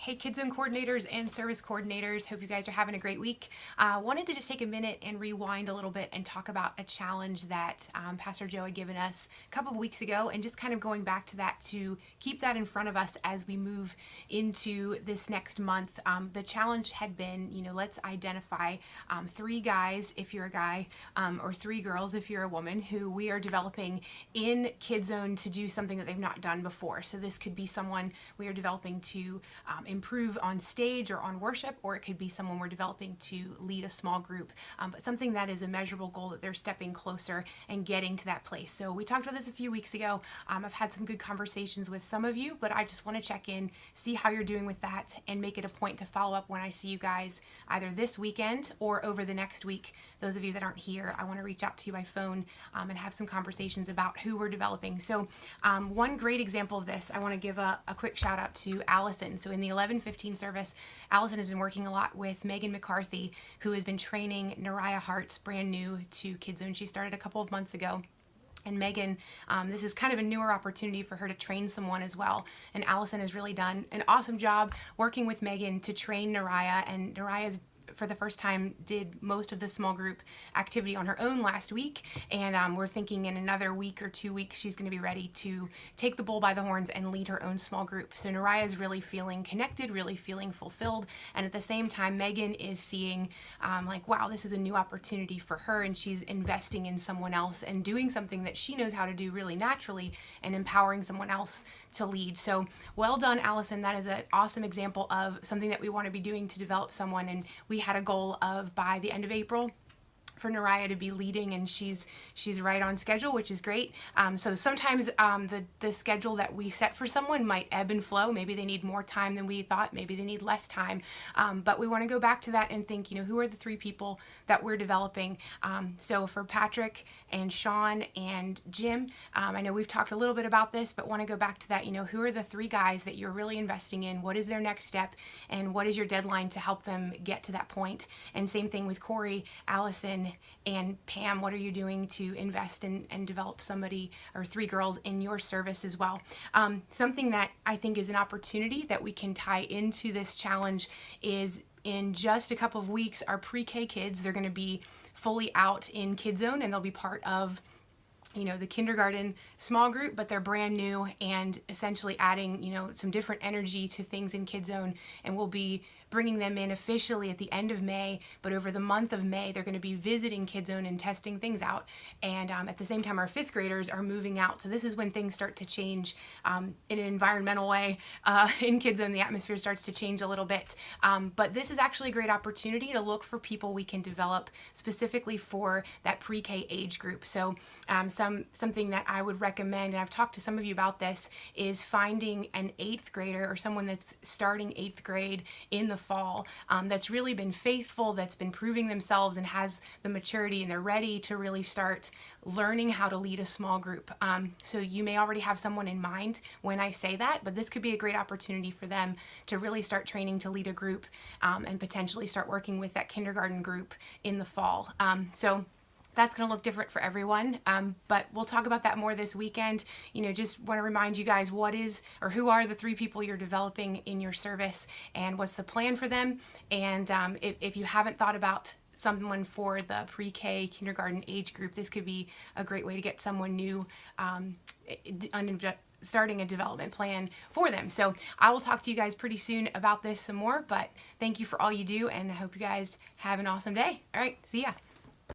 Hey Kids Zone coordinators and service coordinators, hope you guys are having a great week. Wanted to just take a minute and rewind a little bit and talk about a challenge that Pastor Joe had given us a couple of weeks ago, and just kind of going back to that to keep that in front of us as we move into this next month. The challenge had been, let's identify 3 guys if you're a guy, or 3 girls if you're a woman, who we are developing in Kids Zone to do something that they've not done before. So this could be someone we are developing to improve on stage or on worship, or it could be someone we're developing to lead a small group, but something that is a measurable goal that they're stepping closer and getting to that place. So we talked about this a few weeks ago. I've had some good conversations with some of you, but I just want to check in, see how you're doing with that, and make it a point to follow up when I see you guys either this weekend or over the next week. Those of you that aren't here, I want to reach out to you by phone and have some conversations about who we're developing. So one great example of this, I want to give a quick shout out to Allison. So in the 11:15 service, Allison has been working a lot with Megan McCarthy, who has been training Nariah Hartz, brand new to Kids Zone. She started a couple of months ago. And Megan, this is kind of a newer opportunity for her to train someone as well. And Allison has really done an awesome job working with Megan to train Nariah. And Nariah's, for the first time, did most of the small group activity on her own last week, and we're thinking in another week or 2 weeks she's going to be ready to take the bull by the horns and lead her own small group. So Nariah is really feeling connected, really feeling fulfilled, and at the same time Megan is seeing like, wow, this is a new opportunity for her, and she's investing in someone else and doing something that she knows how to do really naturally and empowering someone else to lead. So well done, Allison. That is an awesome example of something that we want to be doing to develop someone, and we had a goal of by the end of April for Nariah to be leading, and she's right on schedule, which is great. So sometimes the schedule that we set for someone might ebb and flow. Maybe they need more time than we thought. Maybe they need less time. But we want to go back to that and think, who are the 3 people that we're developing? So for Patrick and Sean and Jim, I know we've talked a little bit about this, but want to go back to that. Who are the 3 guys that you're really investing in? What is their next step? And what is your deadline to help them get to that point? And same thing with Corey, Allison, and Pam. What are you doing to invest in and develop somebody or 3 girls in your service as well? Something that I think is an opportunity that we can tie into this challenge is, in just a couple of weeks, our pre-K kids, they're going to be fully out in Kids Zone, and they'll be part of the kindergarten small group, but they're brand new and essentially adding, some different energy to things in Kids Zone, and we'll be bringing them in officially at the end of May, but over the month of May, they're going to be visiting Kids Zone and testing things out. And at the same time, our 5th graders are moving out. So this is when things start to change in an environmental way. In Kids Zone, the atmosphere starts to change a little bit. But this is actually a great opportunity to look for people we can develop specifically for that pre-K age group. So something that I would recommend, and I've talked to some of you about this, is finding an 8th grader or someone that's starting 8th grade in the fall, that's really been faithful, that's been proving themselves and has the maturity, and they're ready to really start learning how to lead a small group. So you may already have someone in mind when I say that, but this could be a great opportunity for them to really start training to lead a group, and potentially start working with that kindergarten group in the fall. So that's going to look different for everyone, but we'll talk about that more this weekend. Just want to remind you guys who are the 3 people you're developing in your service, and what's the plan for them. And if you haven't thought about someone for the pre-K kindergarten age group, this could be a great way to get someone new starting a development plan for them. So I will talk to you guys pretty soon about this some more, but thank you for all you do, and I hope you guys have an awesome day. All right, see ya.